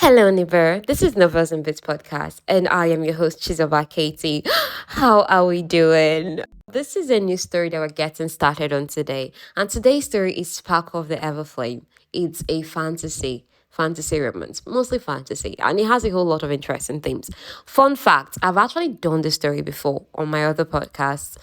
Hello, Niver. This is Novels and Bits podcast, and I am your host, Chizoba Katie. How are we doing? This is a new story that we're getting started on today, and today's story is Spark of the Everflame. It's a fantasy romance, mostly fantasy, and it has a whole lot of interesting themes. Fun fact: I've actually done this story before on my other podcasts.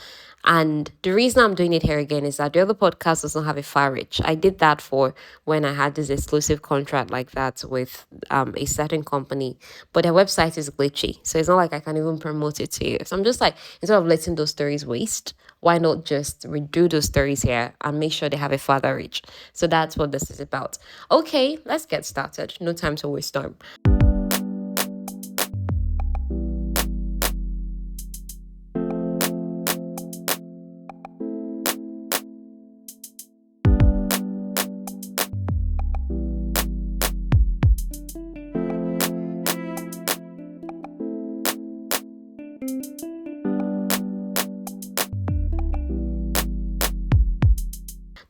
And the reason I'm doing it here again is that the other podcast does not have a fire reach. I did that for when I had this exclusive contract like that with a certain company, but their website is glitchy. So it's not like I can even promote it to you. So I'm just like, instead of letting those stories waste, why not just redo those stories here and make sure they have a further reach? So that's what this is about. Okay, let's get started. No time to waste time.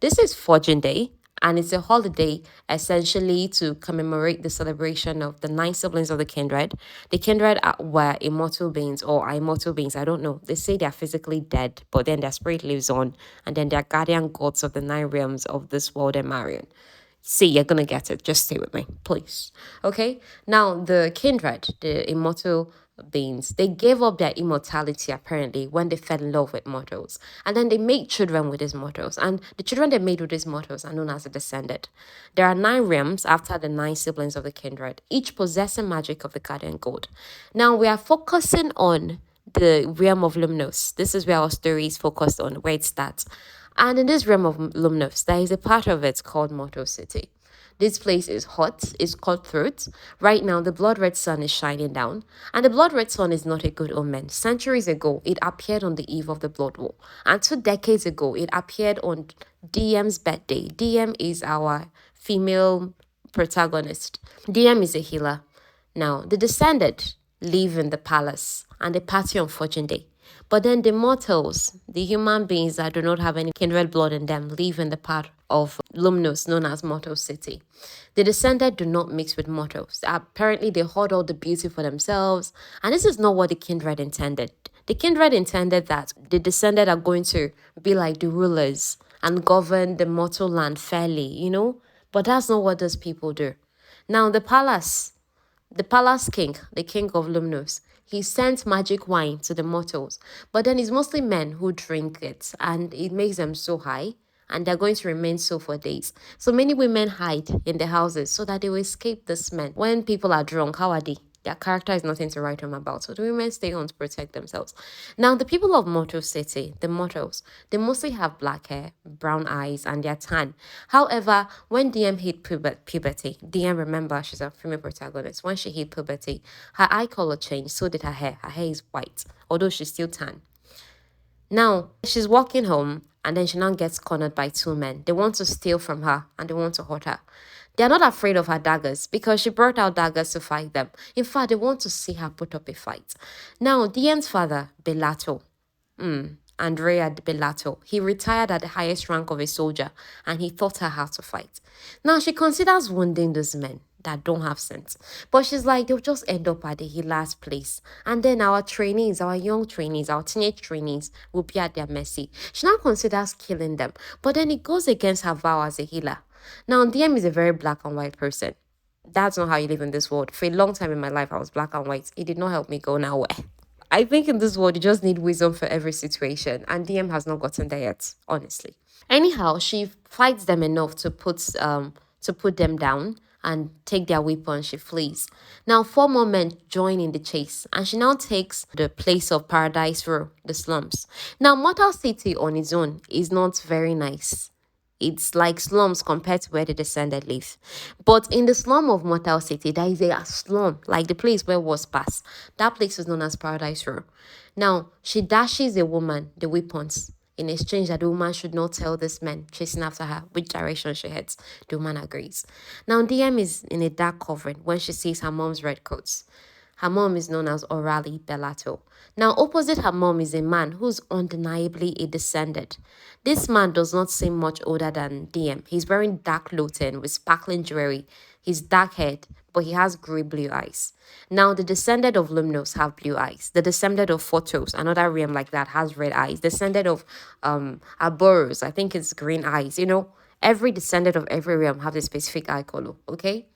This is Fortune Day, and it's a holiday essentially to commemorate the celebration of the nine siblings of the Kindred. The Kindred were immortal beings or are immortal beings. I don't know. They say they're physically dead, but then their spirit lives on, and then they're guardian gods of the nine realms of this world and Marion. See, you're gonna get it. Just stay with me, please. Okay. Now, the kindred, the immortal beings, they gave up their immortality apparently when they fell in love with mortals, and then they made children with these mortals. And the children they made with these mortals are known as the descended. There are nine realms after the nine siblings of the kindred, each possessing magic of the guardian god. Now we are focusing on the realm of Lumnos. This is where our story is focused on, where it starts. And in this realm of Lumnos, there is a part of it called Mortal City. This place is hot, it's cutthroat. Right now, the blood red sun is shining down, and the blood red sun is not a good omen. Centuries ago, it appeared on the eve of the Blood War, and 2 decades ago, it appeared on Diem's birthday. Diem is our female protagonist. Diem is a healer. Now, the descended live in the palace and they party on Fortune Day. But then the mortals, the human beings that do not have any kindred blood in them, live in the part of Lumnos known as Mortal City. The descended do not mix with mortals. Apparently, they hoard all the beauty for themselves, and this is not what the kindred intended. The kindred intended that the descended are going to be like the rulers and govern the mortal land fairly. But that's not what those people do. Now, the palace king, the king of Lumnos, he sent magic wine to the mortals, but then it's mostly men who drink it, and it makes them so high, and they're going to remain so for days. So many women hide in the houses so that they will escape this men. When people are drunk, how are they? Their character is nothing to write home about. So the women stay on to protect themselves. Now, the people of Mortal City, the mortals, they mostly have black hair, brown eyes, and they're tan. However, when DM hit puberty, DM, remember, she's a female protagonist. When she hit puberty, her eye color changed, so did her hair. Her hair is white, although she's still tan. Now, she's walking home and then she now gets cornered by two men. They want to steal from her and they want to hurt her. They're not afraid of her daggers because she brought out daggers to fight them. In fact, they want to see her put up a fight. Now, Diane's father, Belato, Andrea Bellato. He retired at the highest rank of a soldier and he taught her how to fight. Now she considers wounding those men that don't have sense. But she's like, they'll just end up at the healer's place. And then our trainees, our young trainees, our teenage trainees will be at their mercy. She now considers killing them. But then it goes against her vow as a healer. Now, DM is a very black and white person. That's not how you live in this world. For a long time in my life, I was black and white. It did not help me go nowhere. I think in this world, you just need wisdom for every situation, and DM has not gotten there yet, honestly. Anyhow, she fights them enough to put them down and take their weapons. She flees. Now, four more men join in the chase, and she now takes the place of Paradise Row, the slums. Now, Mortal City on its own is not very nice. It's like slums compared to where the descended live. But in the slum of Mortal City, there is a slum, like the place where was passed. That place is known as Paradise Row. Now, she dashes a woman the weapons in exchange that the woman should not tell this man chasing after her which direction she heads. The woman agrees. Now, DM is in a dark covering when she sees her mom's red coats. Her mom is known as Auralie Bellato. Now, opposite her mom is a man who's undeniably a descendant. This man does not seem much older than DM. He's wearing dark clothing with sparkling jewelry. He's dark haired, but he has grey blue eyes. Now, the descendant of Lumnos have blue eyes. The descendant of Photos, another realm like that, has red eyes. Descendant of Aboros, I think it's green eyes. Every descendant of every realm have a specific eye color, okay?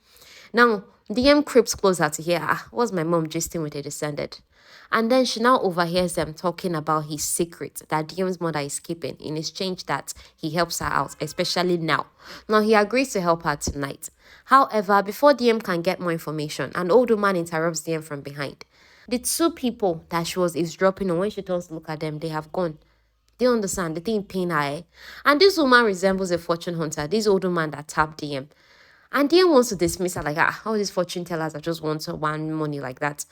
Now, DM creeps closer to hear, what's my mom gisting with a descendant? And then she now overhears them talking about his secret that DM's mother is keeping in exchange that he helps her out, especially now. Now, he agrees to help her tonight. However, before DM can get more information, an old woman interrupts DM from behind. The two people that she was eavesdropping on, when she turns to look at them, they have gone. They understand, the thing pain her. And this woman resembles a fortune hunter, this old woman that tapped DM. And DM wants to dismiss her like, all these fortune tellers that just want money like that.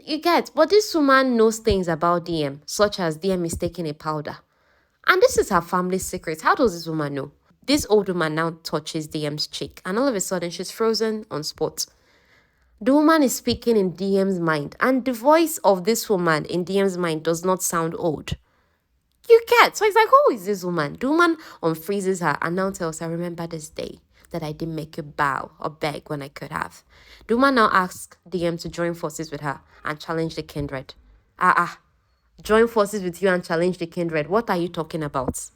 You get, but this woman knows things about DM, such as DM is taking a powder. And this is her family's secret. How does this woman know? This old woman now touches DM's cheek, and all of a sudden she's frozen on spot. The woman is speaking in DM's mind, and the voice of this woman in DM's mind does not sound old. You get, so it's like, who is this woman? The woman unfreezes her and now tells her, remember this day that I didn't make you bow or beg when I could have. The woman now asks DM to join forces with her and challenge the Kindred. Join forces with you and challenge the Kindred. What are you talking about?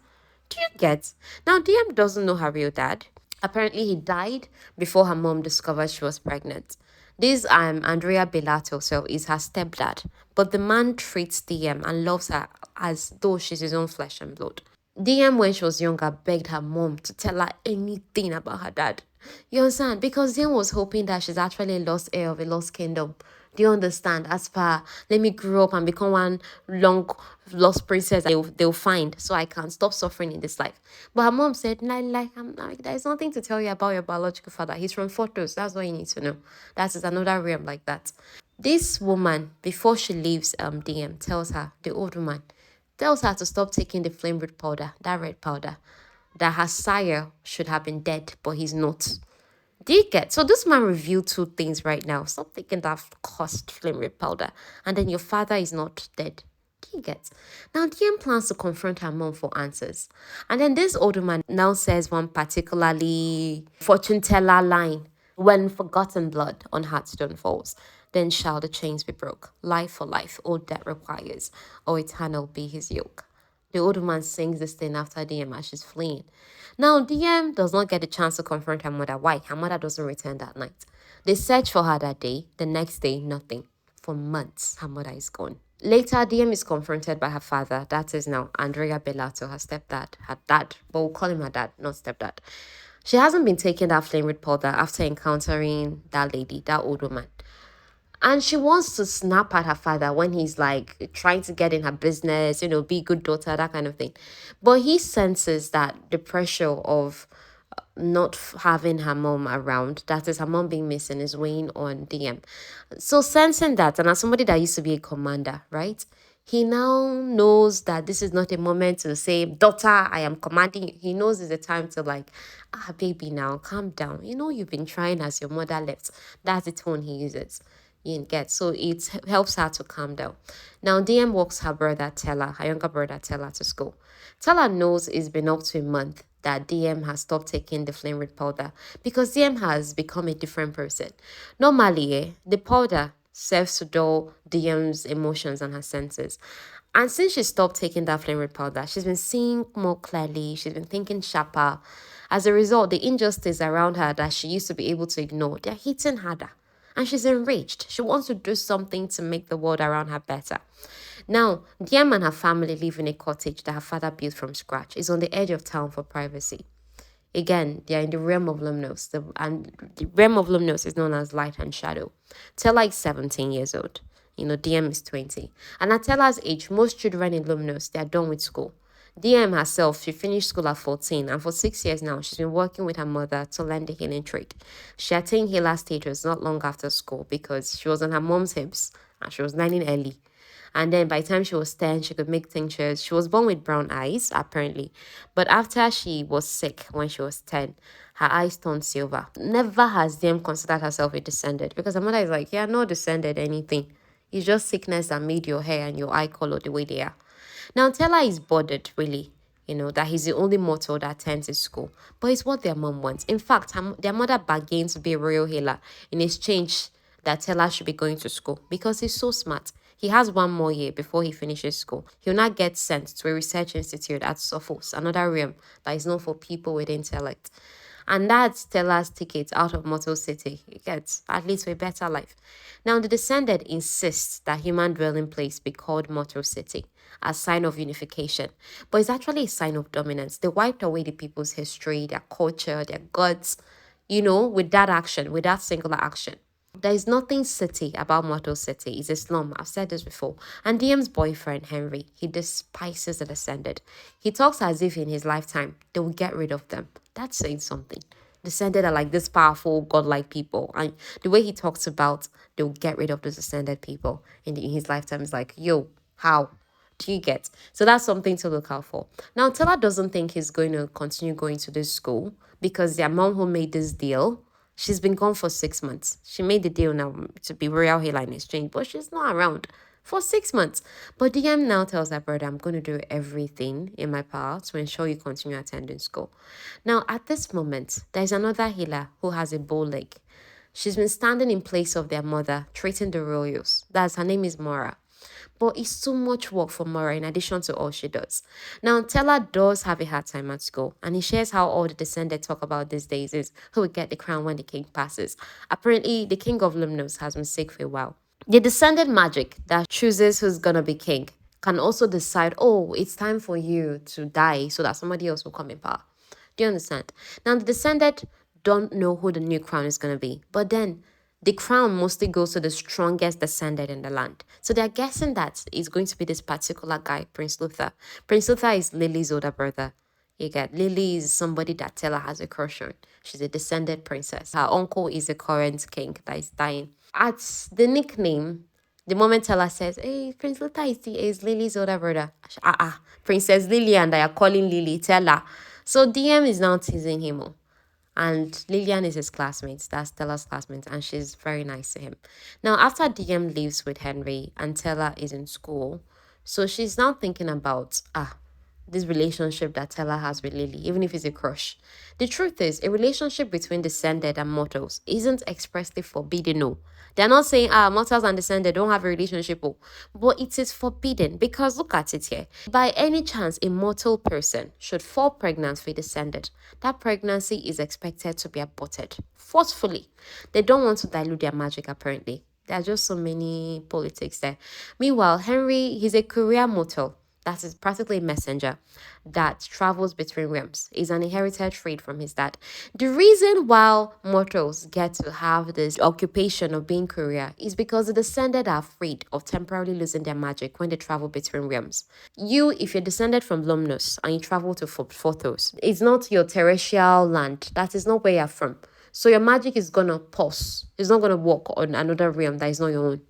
Do you get? Now, DM doesn't know her real dad. Apparently, he died before her mom discovered she was pregnant. This Andrea Bellato, so is her stepdad. But the man treats DM and loves her as though she's his own flesh and blood. DM, when she was younger, begged her mom to tell her anything about her dad. You understand? Because DM was hoping that she's actually a lost heir of a lost kingdom. Do you understand? As per, let me grow up and become one long lost princess they'll find, so I can stop suffering in this life. But her mom said, there's nothing to tell you about your biological father. He's from Photos. That's what you need to know. That is another realm like that. This woman, before she leaves DM, tells her, the old woman, tells her to stop taking the flame root powder, that red powder, that her sire should have been dead, but he's not. Do you get? So this man revealed two things right now. Stop taking that cost flame red powder. And then your father is not dead. Do you get? Now, DM plans to confront her mom for answers. And then this older man now says one particularly fortune teller line. When forgotten blood on Hearthstone falls, then shall the chains be broke. Life for life, all debt requires, or eternal be his yoke. The old woman sings this thing after DM as she's fleeing. Now, DM does not get a chance to confront her mother. Why? Her mother doesn't return that night. They search for her that day. The next day, nothing. For months, her mother is gone. Later, DM is confronted by her father. That is now Andrea Bellato, her stepdad. Her dad. But we'll call him her dad, not stepdad. She hasn't been taking that flame red powder after encountering that lady, that old woman. And she wants to snap at her father when he's like trying to get in her business, be a good daughter, that kind of thing. But he senses that the pressure of not having her mom around, that is her mom being missing, is weighing on DM. So sensing that, and as somebody that used to be a commander, right? He now knows that this is not a moment to say, daughter, I am commanding you. He knows it's a time to like, baby, now calm down. You've been trying as your mother left. That's the tone he uses. You get, so it helps her to calm down. Now, DM walks her younger brother Teller, to school. Teller knows it's been up to a month that DM has stopped taking the flame red powder because DM has become a different person. Normally, the powder serves to dull DM's emotions and her senses. And since she stopped taking that flame red powder, she's been seeing more clearly, she's been thinking sharper. As a result, the injustice around her that she used to be able to ignore, they're hitting harder. And she's enraged. She wants to do something to make the world around her better. Now, Diem and her family live in a cottage that her father built from scratch. It's on the edge of town for privacy. Again, they are in the realm of Lumnos. And the realm of Lumnos is known as light and shadow. Tella is 17 years old. Diem is 20. And at Tella's age, most children in Lumnos, they are done with school. Diem herself, she finished school at 14, and for 6 years now, she's been working with her mother to learn the healing trade. She attained healer status not long after school because she was on her mom's hips and she was learning early. And then by the time she was 10, she could make tinctures. She was born with brown eyes, apparently. But after she was sick when she was 10, her eyes turned silver. Never has Diem considered herself a descendant because her mother is like, yeah, no descendant, anything. It's just sickness that made your hair and your eye color the way they are. Now, Tella is bothered, really. that he's the only mortal that attends his school. But it's what their mom wants. In fact, their mother bargains to be a royal healer in exchange that Tella should be going to school because he's so smart. He has one more year before he finishes school. He'll not get sent to a research institute at Sophos, another realm that is known for people with intellect. And that's Stella's ticket out of Mortal City. It gets at least to a better life. Now, the Descended insists that human dwelling place be called Mortal City, a sign of unification. But it's actually a sign of dominance. They wiped away the people's history, their culture, their gods, with that action, with that singular action. There is nothing city about Mortal City. It's a slum. I've said this before. And Diem's boyfriend, Henry, he despises the Descended. He talks as if in his lifetime, they will get rid of them. That's saying something. Descended are like this powerful, godlike people. And the way he talks about they will get rid of the Descended people in his lifetime is like, yo, how? Do you get? So that's something to look out for. Now, Tella doesn't think he's going to continue going to this school because their mom who made this deal, she's been gone for 6 months. She made the deal now to be royal healer in exchange, but she's not around for 6 months. But Diem now tells her brother, I'm going to do everything in my power to ensure you continue attending school. Now, at this moment, there's another healer who has a bow leg. She's been standing in place of their mother, treating the royals. Her name is Mora. But it's too much work for Mora in addition to all she does. Now, Tella does have a hard time at school, and he shares how all the Descended talk about these days is who will get the crown when the king passes. Apparently, the king of Lumnos has been sick for a while. The Descended magic that chooses who's gonna be king can also decide, oh, it's time for you to die so that somebody else will come in power. Do you understand? Now, the Descended don't know who the new crown is gonna be, but then the crown mostly goes to the strongest Descended in the land. So they're guessing that it's going to be this particular guy, Prince Luther. Prince Luther is Lily's older brother. You get Lily is somebody that Tella has a crush on. She's a Descended princess. Her uncle is a current king that is dying. At the nickname, the moment Tella says, hey, Prince Luther is Lily's older brother. Princess Lily and I are calling Lily Tella. So Diem is now teasing him. And Lillian is his classmate. That's Stella's classmate. And she's very nice to him. Now, after Diem leaves with Henry and Stella is in school, so she's now thinking about, this relationship that Stella has with Lily, even if it's a crush. The truth is, a relationship between Descended and mortals isn't expressly forbidden, no. They're not saying, mortals and Descended don't have a relationship, oh. But it is forbidden because look at it here. By any chance, a mortal person should fall pregnant with Descended, that pregnancy is expected to be aborted forcefully. They don't want to dilute their magic, apparently. There are just so many politics there. Meanwhile, Henry, he's a career mortal. That is practically a messenger that travels between realms. He's an inherited trait from his dad. The reason why mortals get to have this occupation of being courier is because the Descended are afraid of temporarily losing their magic when they travel between realms. If you're descended from Lumnos and you travel to Phothos, it's not your terrestrial land. That is not where you're from. So your magic is going to pause. It's not going to work on another realm that is not your own.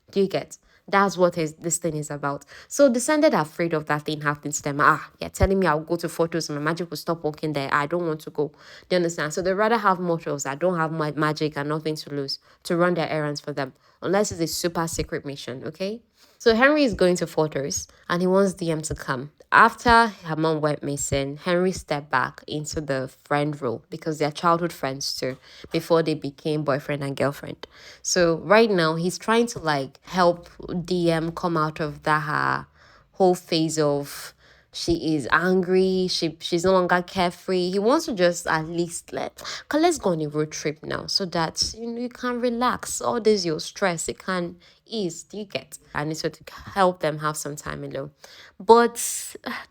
Do you get? That's what this thing is about. So Descended are afraid of that thing happening to them. You're telling me I'll go to Photos and my magic will stop working there. I don't want to go. Do you understand? So they rather have mortals that don't have magic and nothing to lose to run their errands for them. Unless it's a super secret mission, okay? So Henry is going to Photos and he wants Diem to come. After her mom went missing, Henry stepped back into the friend role because they're childhood friends too, before they became boyfriend and girlfriend. So right now, he's trying to help Diem come out of that her whole phase of she is angry, she's no longer carefree. He wants to just at least let's go on a road trip now so that you can relax. All this your stress, it can ease. Do you get? And it's to help them have some time alone. But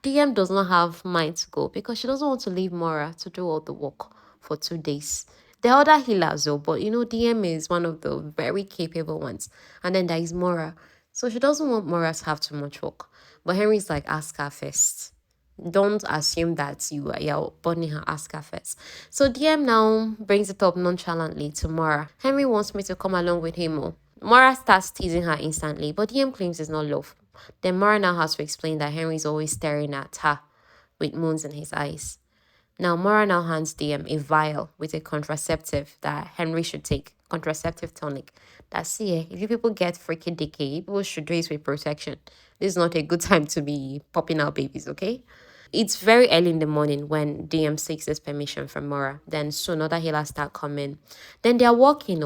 DM does not have mind to go because she doesn't want to leave Mora to do all the work for 2 days. The other healers though, but DM is one of the very capable ones. And then there is Mora. So she doesn't want Mora to have too much work. But Henry's like, ask her first. Don't assume that you're burning her, ask her first. So DM now brings it up nonchalantly to Mora. Henry wants me to come along with him. Mora starts teasing her instantly, but DM claims it's not love. Then Mora now has to explain that Henry's always staring at her with moons in his eyes. Now, Mora now hands DM a vial with a contraceptive that Henry should take. Contraceptive tonic. That's it. If you people get freaky dicky, people should do it with protection. This is not a good time to be popping out babies, okay? it's very early in the morning when DM seeks this permission from Mora. Then soon other healers start coming. Then they're walking,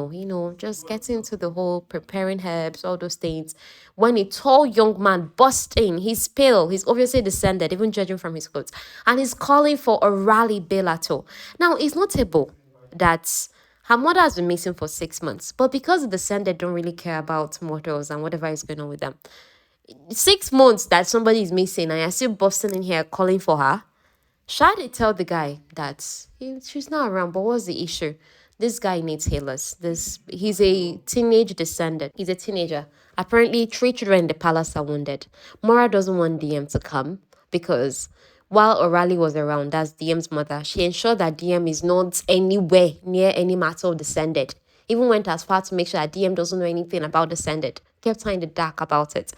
just getting to the whole preparing herbs, all those things. When a tall young man busts in, he's pale, he's obviously descended, even judging from his clothes, and he's calling for Auralie Belato. Now, it's notable that her mother has been missing for 6 months, but because the descendant don't really care about mortals and whatever is going on with them, 6 months that somebody is missing and you're still busting in here calling for her. Shadi tell the guy that she's not around, but what's the issue? This guy needs healers. He's a teenage descendant. He's a teenager. Apparently, 3 children in the palace are wounded. Mora doesn't want Diem to come because while Auralie was around, that's Diem's mother, she ensured that Diem is not anywhere near any matter of descendant. Even went as far to make sure that Diem doesn't know anything about descendant. Kept her in the dark about it.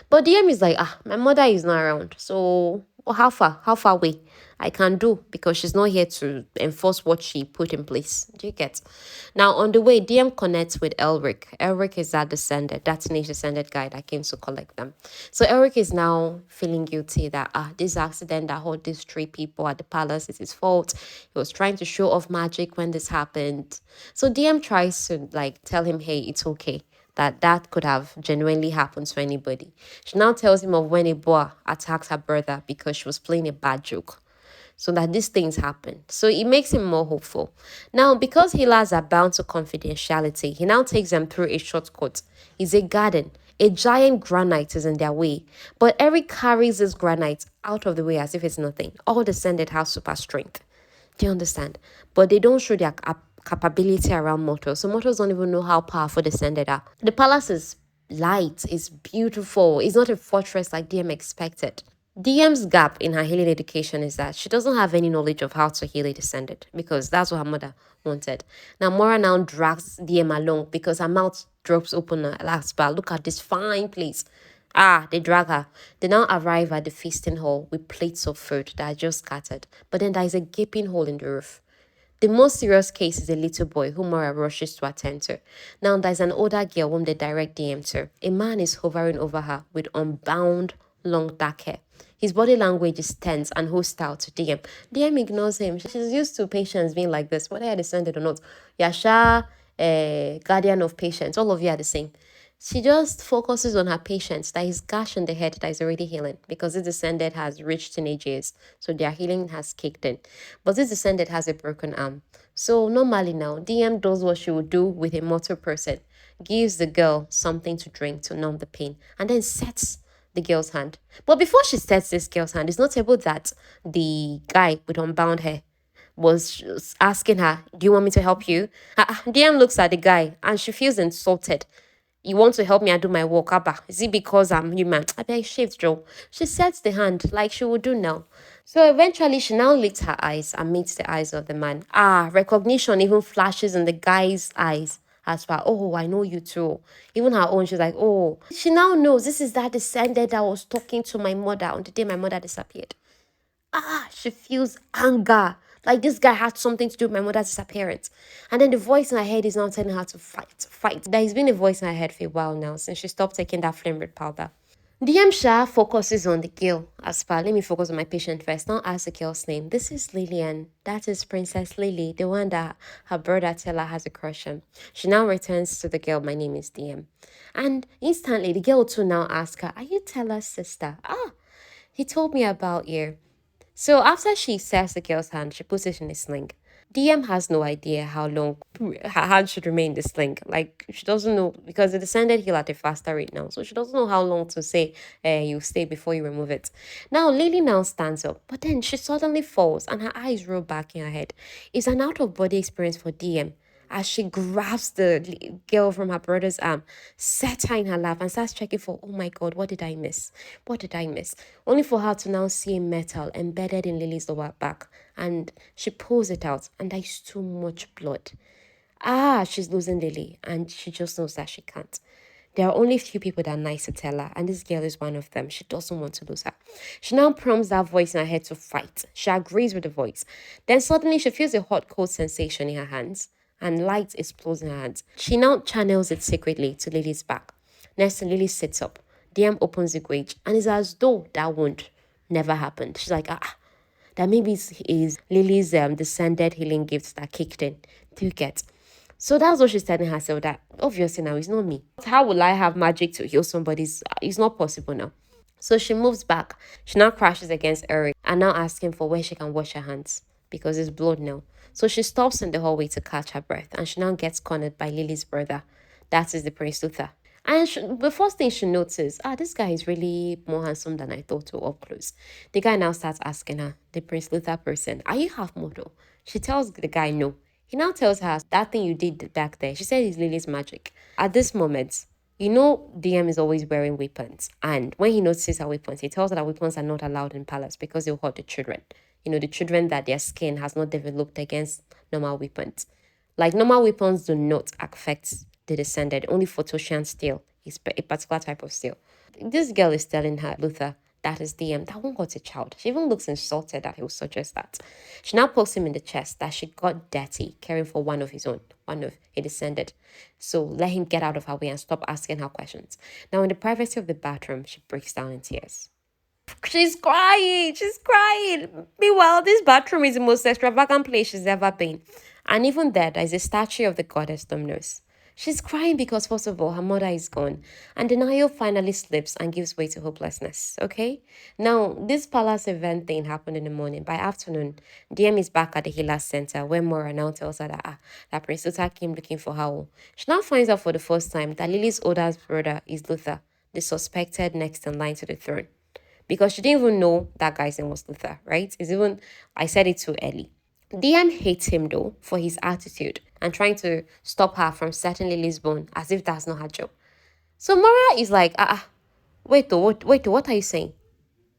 But Diem is like, my mother is not around. So how far? How far away? I can do because she's not here to enforce what she put in place. Do you get? Now, on the way, Diem connects with Elric. Elric is that teenage descendant guy that came to collect them. So Elric is now feeling guilty that this accident that hurt these 3 people at the palace is his fault. He was trying to show off magic when this happened. So Diem tries to tell him, hey, it's okay, that could have genuinely happened to anybody. She now tells him of when a boa attacked her brother because she was playing a bad joke. So that these things happen. So it makes him more hopeful. Now, because healers are bound to confidentiality, he now takes them through a shortcut. It's a garden. A giant granite is in their way. But Eric carries this granite out of the way as if it's nothing. All descended have super strength. Do you understand? But they don't show their capability around mortals. So mortals don't even know how powerful descended are. The palace is light, it's beautiful. It's not a fortress like DM expected. DM's gap in her healing education is that she doesn't have any knowledge of how to heal a descendant because that's what her mother wanted. Now, Mora now drags DM along because her mouth drops open at last bar. Look at this fine place. They drag her. They now arrive at the feasting hall with plates of food that are just scattered. But then there is a gaping hole in the roof. The most serious case is a little boy whom Mora rushes to attend to. Now, there's an older girl whom they direct DM to. A man is hovering over her with unbound, long dark hair. His body language is tense and hostile to DM. DM ignores him. She's used to patients being like this, whether you're descended or not. Yasha, guardian of patients, all of you are the same. She just focuses on her patients. That is gash in the head that is already healing because this descendant has reached teenage years. So their healing has kicked in. But this descendant has a broken arm. So normally now, DM does what she would do with a mortal person. Gives the girl something to drink to numb the pain. And then sets the girl's hand. But before she sets this girl's hand, it's notable that the guy with unbound hair was asking her, do you want me to help you? DM looks at the guy and she feels insulted. You want to help me and do my work, Abba? Is it because I'm human? I beg, shaved Joe. She sets the hand like she would do now. So eventually she now lifts her eyes and meets the eyes of the man. Recognition even flashes in the guy's eyes. As far, oh, I know you too. Even her own, she's like, oh. She now knows this is that descendant that was talking to my mother on the day my mother disappeared. She feels anger. Like this guy had something to do with my mother's disappearance. And then the voice in her head is now telling her to fight. There's been a voice in her head for a while now since she stopped taking that flame red powder. DM Shah focuses on the girl. As far, let me focus on my patient first. Now ask the girl's name. This is Lillian. That is Princess Lily, the one that her brother Tella has a crush on. She now returns to the girl, my name is DM. And instantly, the girl too now asks her, are you Tella's sister? He told me about you. So after she says the girl's hand, she puts it in a sling. DM has no idea how long her hand should remain in the sling. Like, she doesn't know because the descendant heal at a faster rate now. So she doesn't know how long to say you stay before you remove it. Now, Lily now stands up, but then she suddenly falls and her eyes roll back in her head. It's an out-of-body experience for DM as she grabs the girl from her brother's arm, sets her in her lap, and starts checking for, oh my God, what did I miss? What did I miss? Only for her to now see a metal embedded in Lily's lower back. And she pulls it out, and there is too much blood. She's losing Lily, and she just knows that she can't. There are only a few people that are nice to tell her, and this girl is one of them. She doesn't want to lose her. She now prompts that voice in her head to fight. She agrees with the voice. Then suddenly she feels a hot, cold sensation in her hands, and light explodes in her hands. She now channels it secretly to Lily's back. Next, Lily sits up. DM opens the gauge, and it's as though that wound never happened. She's like, that maybe it's Lily's descended healing gifts that kicked in. Do you get? So that's what she's telling herself, that obviously now it's not me. How will I have magic to heal somebody's? It's not possible now. So she moves back. She now crashes against Eric and now asking for where she can wash her hands because it's blood now. So she stops in the hallway to catch her breath and she now gets cornered by Lily's brother. That is the Prince Luther. And the first thing she notices, this guy is really more handsome than I thought to up close. The guy now starts asking her, the Prince Luther person, are you half mortal? She tells the guy no. He now tells her that thing you did back there. She said it's Lily's magic. At this moment, Diem is always wearing weapons. And when he notices her weapons, he tells her that weapons are not allowed in palace because they'll hurt the children. The children that their skin has not developed against normal weapons. Like normal weapons do not affect the descended. Only Photosian steel is a particular type of steel. This girl is telling her, Luther, that is Diem, that won't hurt a child. She even looks insulted that he would suggest that. She now pokes him in the chest that she got dirty caring for one of his own, one of a descended. So let him get out of her way and stop asking her questions. Now in the privacy of the bathroom, she breaks down in tears. She's crying. She's crying. Meanwhile, this bathroom is the most extravagant place she's ever been. And even there's a statue of the goddess Domnos. She's crying because, first of all, her mother is gone. And denial finally slips and gives way to hopelessness. Okay? Now, this palace event thing happened in the morning. By afternoon, Diem is back at the healer center where Mora now tells her that Prince Luther came looking for her. She now finds out for the first time that Lily's oldest brother is Luther, the suspected next in line to the throne. Because she didn't even know that guy's name was Luther, right? I said it too early. Diem hates him though for his attitude and trying to stop her from setting Lily's bone as if that's not her job. So Mara is like, wait, what are you saying?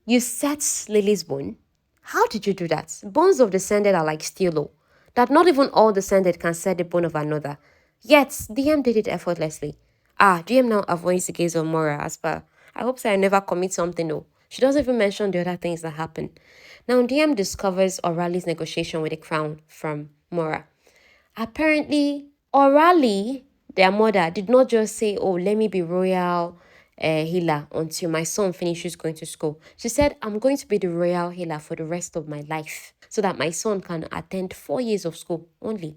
You set Lily's bone? How did you do that? Bones of descended are like steel, oh, that not even all descended can set the bone of another. Yet, Diem did it effortlessly. Diem now avoids the gaze of Mora as per, I hope I never commit something, no. She doesn't even mention the other things that happen. Now, Diem discovers Auralie's negotiation with the crown from Mora. Apparently, Auralie, their mother, did not just say, oh, let me be royal healer until my son finishes going to school. She said, I'm going to be the royal healer for the rest of my life so that my son can attend 4 years of school only.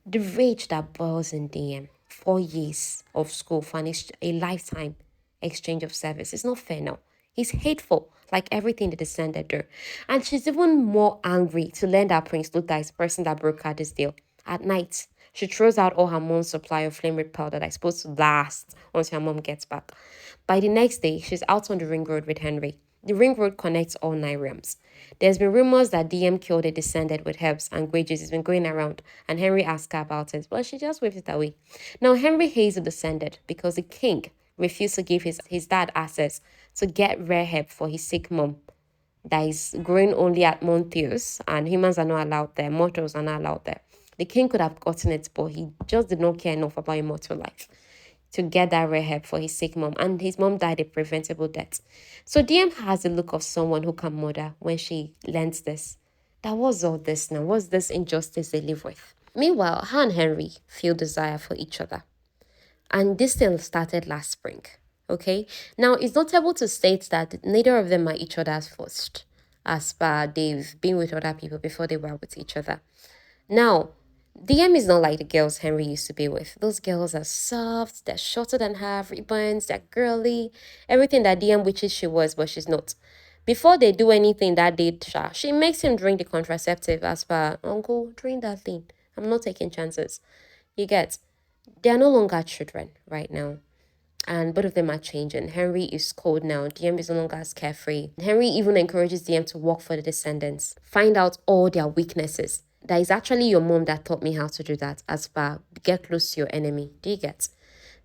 The rage that boils in Diem, 4 years of school for a lifetime exchange of service. It's not fair now. He's hateful, like everything that descended her. And she's even more angry to learn that Prince Luther is the person that broke her this deal. At night, she throws out all her mom's supply of flame powder that is supposed to last until her mom gets back. By the next day, she's out on the ring road with Henry. The ring road connects all 9 realms. There's been rumors that Diem killed a descendant with herbs and grages. It's been going around, and Henry asked her about it, but she just waved it away. Now, Henry hates the descendant because the king refused to give his dad access to get rare herb for his sick mom that is growing only at Montheus, and humans are not allowed there, mortals are not allowed there. The king could have gotten it, but he just did not care enough about immortal life to get that rare herb for his sick mom, and his mom died a preventable death. So Diem has the look of someone who can murder when she learns this. That was all this now. What's this injustice they live with? Meanwhile, her and Henry feel desire for each other. And this thing started last spring. Okay? Now, it's notable to state that neither of them are each other's first, as per they've been with other people before they were with each other. Now, Diem is not like the girls Henry used to be with. Those girls are soft, they're shorter than her, ribbons, they're girly, everything that Diem wishes she was, but she's not. Before they do anything that day, she makes him drink the contraceptive as per, Uncle, drink that thing. I'm not taking chances. You get, they are no longer children right now. And both of them are changing. Henry is cold now. Diem is no longer as carefree. Henry even encourages Diem to work for the descendants. Find out all their weaknesses. That is actually your mom that taught me how to do that. As per, get close to your enemy. Do you get?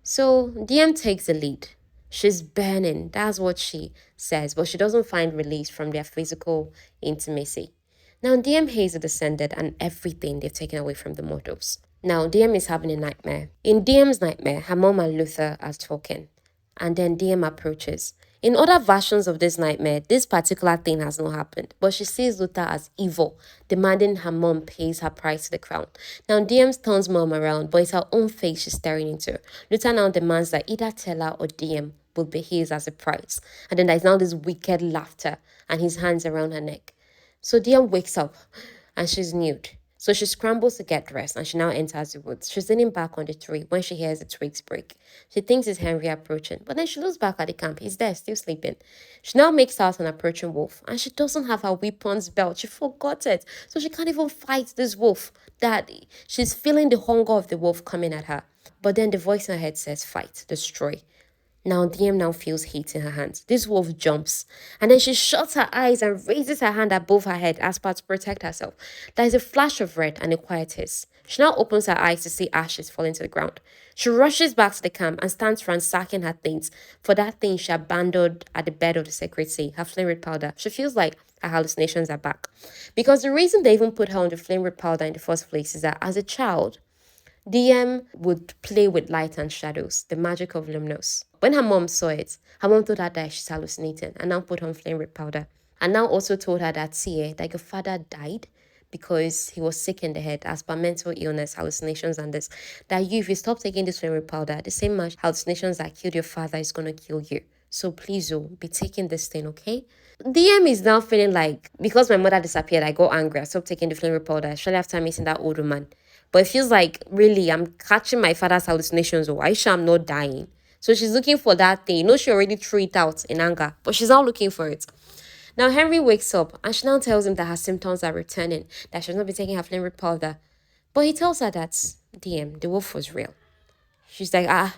So, Diem takes the lead. She's burning. That's what she says. But she doesn't find release from their physical intimacy. Now, Diem hates the descendant and everything they've taken away from the mortals. Now, Diem is having a nightmare. In Diem's nightmare, her mom and Luther are talking. And then Diem approaches. In other versions of this nightmare, this particular thing has not happened. But she sees Luther as evil, demanding her mom pays her price to the crown. Now, Diem turns mom around, but it's her own face she's staring into. Luther now demands that either tell her or Diem will be his as a price. And then there's now this wicked laughter and his hands around her neck. So Diem wakes up and she's nude. So she scrambles to get dressed and she now enters the woods. She's leaning back on the tree when she hears the twigs break. She thinks it's Henry approaching, but then she looks back at the camp. He's there, still sleeping. She now makes out an approaching wolf and she doesn't have her weapons belt. She forgot it. So she can't even fight this wolf. That she's feeling the hunger of the wolf coming at her. But then the voice in her head says, fight, destroy. Now, Diem now feels heat in her hands. This wolf jumps, and then she shuts her eyes and raises her hand above her head as per to protect herself. There is a flash of red and a quiet hiss. She now opens her eyes to see ashes falling to the ground. She rushes back to the camp and starts ransacking her things for that thing she abandoned at the bed of the sacred sea, her flame red powder. She feels like her hallucinations are back. Because the reason they even put her on the flame red powder in the first place is that as a child, Diem would play with light and shadows, the magic of luminous. When her mom saw it, her mom told her that she's hallucinating and now put on flame red powder. And now also told her that, see, that your father died because he was sick in the head as per mental illness, hallucinations and this. That you, if you stop taking this flame red powder, the same hallucinations that killed your father is going to kill you. So please, oh, be taking this thing, okay? DM is now feeling like, because my mother disappeared, I got angry. I stopped taking the flame red powder, shortly after meeting that old woman. But it feels like, really, I'm catching my father's hallucinations. Or I sure I'm not dying. So she's looking for that thing. You know, she already threw it out in anger, but she's now looking for it. Now, Henry wakes up and she now tells him that her symptoms are returning, that she's not be taking her flame red powder. But he tells her that, DM, the wolf was real. She's like,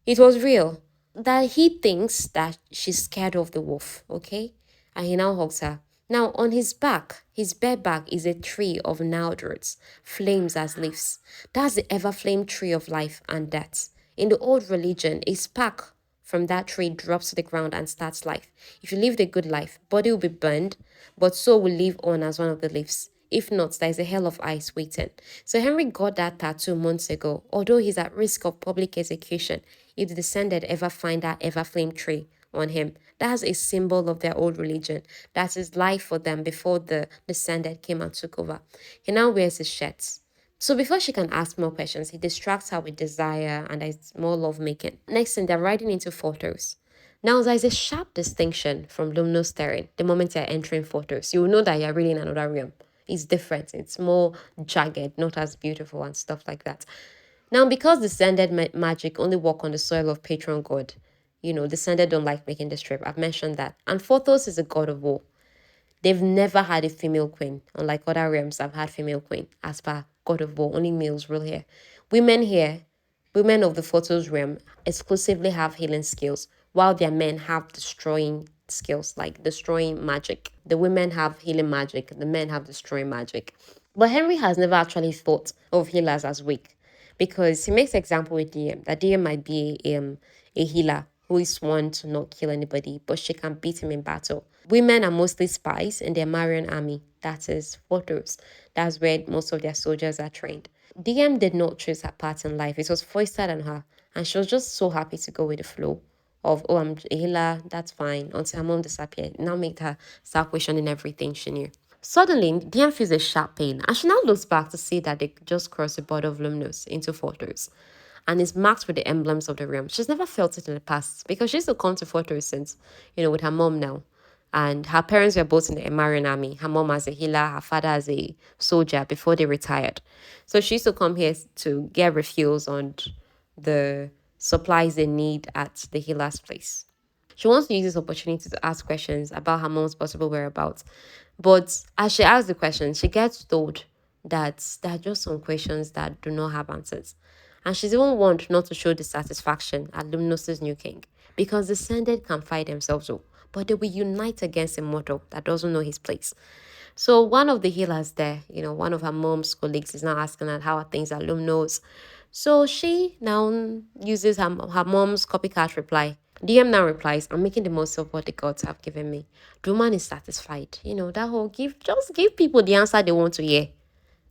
it was real. That he thinks that she's scared of the wolf, okay? And he now hugs her. Now, on his back, his bare back is a tree of gnarled roots, flames as leaves. That's the Everflame tree of life and death. In the old religion, a spark from that tree drops to the ground and starts life. If you live the good life, body will be burned, but soul will live on as one of the leaves. If not, there is a hell of ice waiting. So Henry got that tattoo months ago, although he's at risk of public execution if the descendant ever find that Everflame tree on him. That's a symbol of their old religion. That is life for them before the descendant came and took over. He now wears his shirts. So before she can ask more questions, he distracts her with desire and there's more lovemaking. Next thing, they're riding into photos. Now, there's a sharp distinction from luminous terrain the moment you're entering photos. You will know that you're really in another realm. It's different. It's more jagged, not as beautiful and stuff like that. Now, because descended magic only work on the soil of patron god, descended don't like making this trip. I've mentioned that. And Phothos is a god of war. They've never had a female queen. Unlike other realms, I've had female queen. As per God of War, only males rule here. Women here, women of the Photos realm, exclusively have healing skills, while their men have destroying skills, like destroying magic. The women have healing magic, the men have destroying magic. But Henry has never actually thought of healers as weak, because he makes example with Diem, that Diem might be a healer who is sworn to not kill anybody, but she can beat him in battle. Women are mostly spies in their Marian army, that is, Photos. That's where most of their soldiers are trained. Diem did not choose her path in life. It was foisted on her, and she was just so happy to go with the flow of, oh, I'm a healer, that's fine, until her mom disappeared. It now made her start questioning everything she knew. Suddenly, Diem feels a sharp pain, and she now looks back to see that they just crossed the border of Luminous into Photos, and is marked with the emblems of the realm. She's never felt it in the past, because she used to come to Photos since, with her mom now. And her parents were both in the Amarian army. Her mom as a healer, her father as a soldier before they retired. So she used to come here to get refills on the supplies they need at the healer's place. She wants to use this opportunity to ask questions about her mom's possible whereabouts. But as she asks the questions, she gets told that there are just some questions that do not have answers. And she's even warned not to show dissatisfaction at Luminous's new king, because the Descended can fight themselves up, but they will unite against a mortal that doesn't know his place. So one of the healers there, one of her mom's colleagues is now asking her how are things at Lumnos. So she now uses her mom's copycat reply. DM now replies, I'm making the most of what the gods have given me. The woman is satisfied. That whole just give people the answer they want to hear.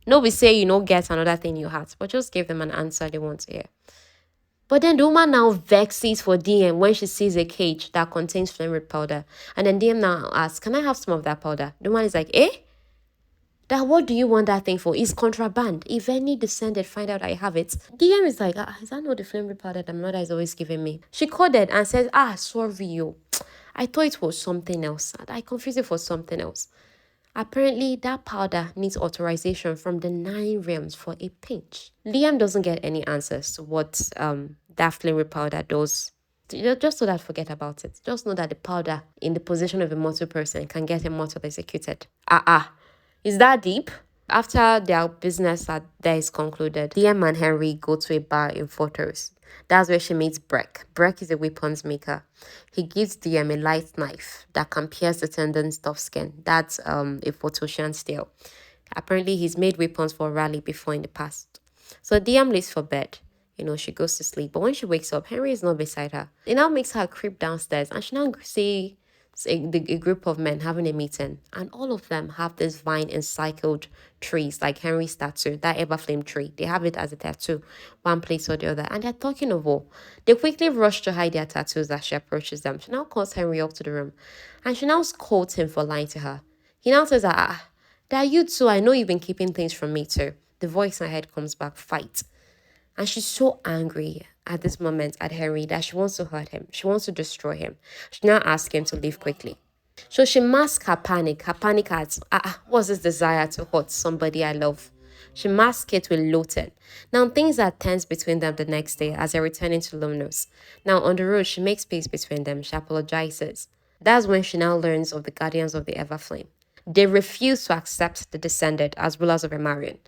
No, we say, get another thing in your heart, but just give them an answer they want to hear. But then the woman now vexes for DM when she sees a cage that contains flame red powder. And then DM now asks, can I have some of that powder? The woman is like, that what do you want that thing for? It's contraband. If any descendant find out I have it. DM is like, is that not the flame red powder that my mother is always giving me? She coded and said, sorry, yo. I thought it was something else. I confused it for something else. Apparently, that powder needs authorization from the 9 realms for a pinch. Liam doesn't get any answers to what that flaming powder does. Just so that forget about it. Just know that the powder in the possession of a mortal person can get a mortal executed. Is that deep? After their business at there is concluded, Diem and Henry go to a bar in Fortress. That's where she meets Breck. Breck is a weapons maker. He gives Diem a light knife that can pierce the tendons of skin. That's a Photosian steel. Apparently, he's made weapons for Auralie before in the past. So Diem leaves for bed. She goes to sleep. But when she wakes up, Henry is not beside her. It now makes her creep downstairs and she now see a group of men having a meeting, and all of them have this vine encircled trees like Henry's tattoo, that Everflame tree. They have it as a tattoo, one place or the other, and they're talking of war. They quickly rush to hide their tattoos as she approaches them. She now calls Henry up to the room, and she now scolds him for lying to her. He now says, that you too, I know you've been keeping things from me too. The voice in her head comes back, fight. And she's so angry at this moment at Henry that she wants to hurt him. She wants to destroy him. She now asks him to leave quickly. So she masks her panic. Her panic at, what's this desire to hurt somebody I love? She masks it with loathing. Now things are tense between them the next day as they're returning to Lumnos. Now on the road, she makes peace between them. She apologizes. That's when she now learns of the Guardians of the Everflame. They refuse to accept the Descended as rulers of Emarion.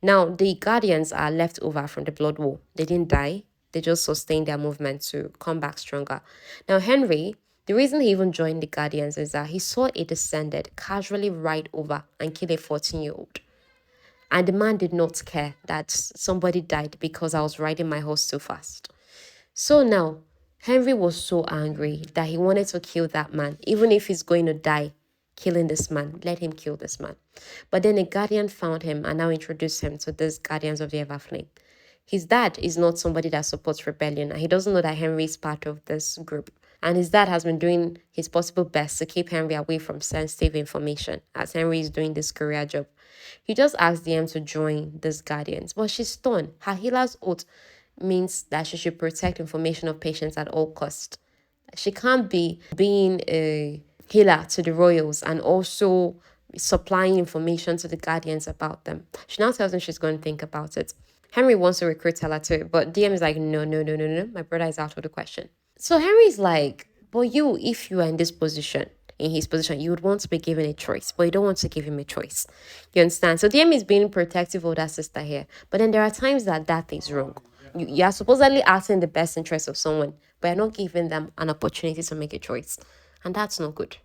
Now, the Guardians are left over from the Blood War. They didn't die. They just sustained their movement to come back stronger. Now, Henry, the reason he even joined the Guardians is that he saw a Descended casually ride over and kill a 14-year-old. And the man did not care that somebody died because I was riding my horse too fast. So now, Henry was so angry that he wanted to kill that man, even if he's going to die killing this man. Let him kill this man. But then a guardian found him and now introduced him to these guardians of the Everflame. His dad is not somebody that supports rebellion, and he doesn't know that Henry is part of this group. And his dad has been doing his possible best to keep Henry away from sensitive information as Henry is doing this career job. He just asked Diem to join these guardians, but she's stunned. Her healer's oath means that she should protect information of patients at all costs. She can't be being a healer to the royals and also supplying information to the guardians about them. She now tells them she's going to think about it. Henry wants to recruit her too, but Diem is like, no, no, no, no, no. My brother is out of the question. So Henry's like, but you, if you are in this position, in his position, you would want to be given a choice, but you don't want to give him a choice. You understand? So Diem is being protective of that sister here. But then there are times that is wrong. You are supposedly acting the best interest of someone, but you're not giving them an opportunity to make a choice. And that's not good.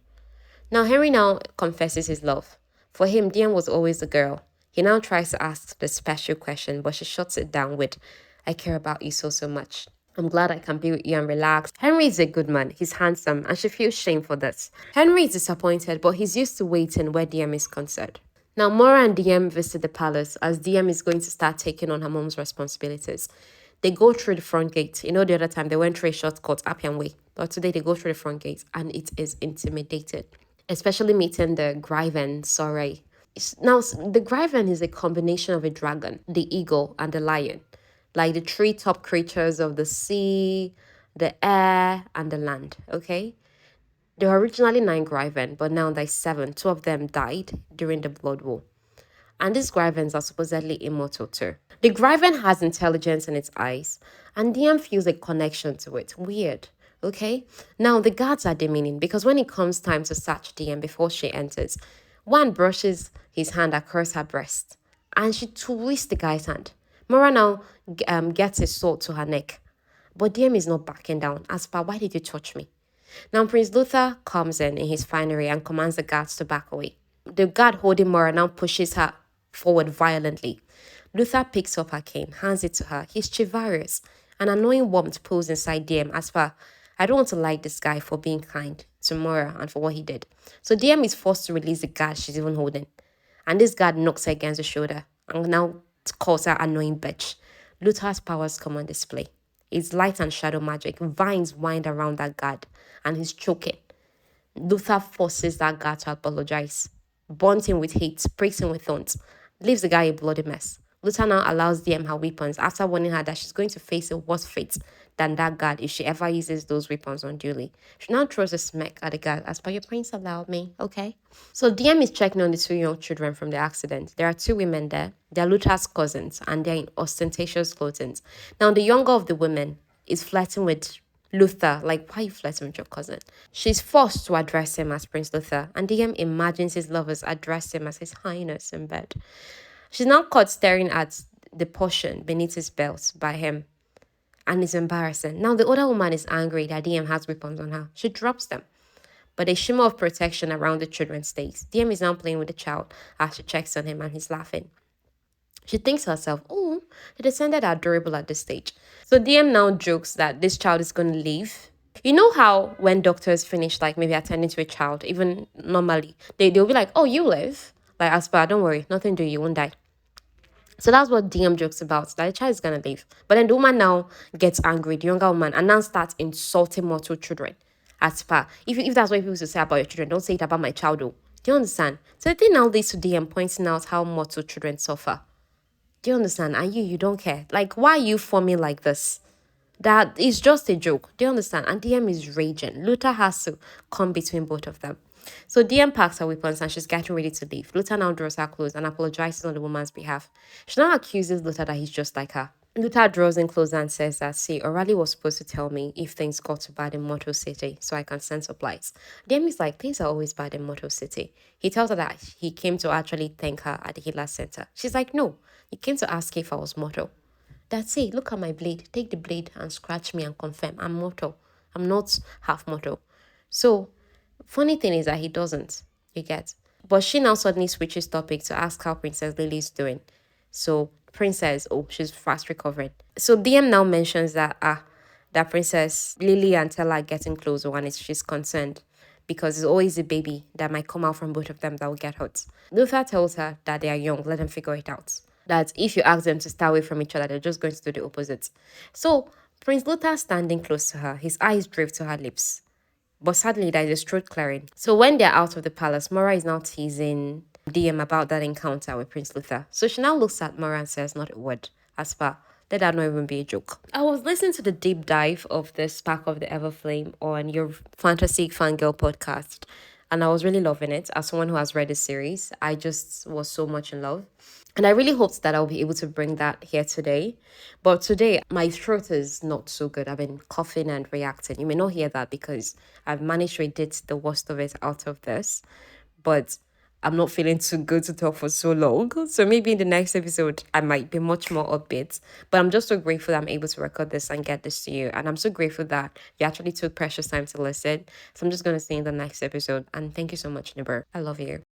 Now, Henry now confesses his love. For him, Diem was always a girl. He now tries to ask the special question, but she shuts it down with, I care about you so, so much. I'm glad I can be with you and relax. Henry is a good man. He's handsome, and she feels shame for this. Henry is disappointed, but he's used to waiting where Diem is concerned. Now, Mora and Diem visit the palace as Diem is going to start taking on her mom's responsibilities. They go through the front gate. The other time they went through a shortcut, Appian Way. But today they go through the front gate, and it is intimidated. Especially meeting the Griven Soray. Now, the Griven is a combination of a dragon, the eagle, and the lion. Like the three top creatures of the sea, the air, and the land, okay? There were originally 9 Griven, but now there's 7. 2 of them died during the Blood War. And these Grivens are supposedly immortal too. The Griven has intelligence in its eyes, and Diem feels a connection to it. Weird. Okay? Now, the guards are demeaning because when it comes time to search Diem before she enters, one brushes his hand across her breast and she twists the guy's hand. Mora now gets a sword to her neck, but Diem is not backing down. As per, why did you touch me? Now, Prince Luther comes in his finery and commands the guards to back away. The guard holding Mora now pushes her forward violently. Luther picks up her cane, hands it to her. He's chivalrous. An annoying warmth pulls inside Diem as per, I don't want to like this guy for being kind to Mora and for what he did. So Diem is forced to release the guard she's even holding. And this guard knocks her against the shoulder and now calls her annoying bitch. Luther's powers come on display. It's light and shadow magic. Vines wind around that guard and he's choking. Luther forces that guard to apologize, burns him with hate, breaks him with thorns, leaves the guy a bloody mess. Luther now allows Diem her weapons after warning her that she's going to face a worse fate than that guard if she ever uses those weapons unduly. She now throws a smack at the guard, as per your prince allowed me, okay? So Diem is checking on the two young children from the accident. There are two women there. They're Luther's cousins, and they're in ostentatious clothing. Now, the younger of the women is flirting with Luther. Like, why are you flirting with your cousin? She's forced to address him as Prince Luther, and Diem imagines his lovers address him as His Highness in bed. She's now caught staring at the portion beneath his belt by him, and it's embarrassing. Now, the other woman is angry that Diem has weapons on her. She drops them, but a shimmer of protection around the children stays. Diem is now playing with the child as she checks on him, and he's laughing. She thinks to herself, oh, the descendants are adorable at this stage. So Diem now jokes that this child is going to leave. You know how when doctors finish, like maybe attending to a child, even normally, they'll be like, oh, you live? Like, Aspa, don't worry, nothing to you, you won't die. So that's what Diem jokes about, that the child is going to leave. But then the woman now gets angry, the younger woman, and now starts insulting mortal children. Aspa, if that's what people used to say about your children, don't say it about my child, though. Do you understand? So the thing now leads to Diem pointing out how mortal children suffer. Do you understand? And you don't care. Like, why are you forming like this? That is just a joke. Do you understand? And Diem is raging. Luther has to come between both of them. So Diem packs her weapons and she's getting ready to leave. Luther now draws her close and apologizes on the woman's behalf. She now accuses Luther that he's just like her. Luther draws in closer and says that, see, Auralie was supposed to tell me if things got too bad in Mortal City so I can send supplies. Diem is like, things are always bad in Mortal City. He tells her that he came to actually thank her at the healer center. She's like, no, he came to ask if I was mortal. That's it. Look at my blade. Take the blade and scratch me and confirm I'm mortal. I'm not half mortal. So, funny thing is that he doesn't. You get. But she now suddenly switches topic to ask how Princess Lily is doing. So, Princess, oh, she's fast recovering. So, DM now mentions that Princess Lily and Tella are getting closer when she's concerned, because it's always a baby that might come out from both of them that will get hurt. Luther tells her that they are young, let them figure it out. That if you ask them to stay away from each other, they're just going to do the opposite. So, Prince Luther standing close to her, his eyes drift to her lips. But sadly, there is a throat clearing. So when they're out of the palace, Mora is now teasing Diem about that encounter with Prince Luther. So she now looks at Mora and says, not a word. As far, let that not even be a joke. I was listening to the deep dive of the Spark of the Everflame on your Fantasy Fangirl podcast, and I was really loving it. As someone who has read the series, I just was so much in love. And I really hoped that I'll be able to bring that here today. But today, my throat is not so good. I've been coughing and reacting. You may not hear that because I've managed to edit the worst of it out of this. But I'm not feeling too good to talk for so long. So maybe in the next episode, I might be much more upbeat. But I'm just so grateful that I'm able to record this and get this to you. And I'm so grateful that you actually took precious time to listen. So I'm just going to see you in the next episode. And thank you so much, Nibur. I love you.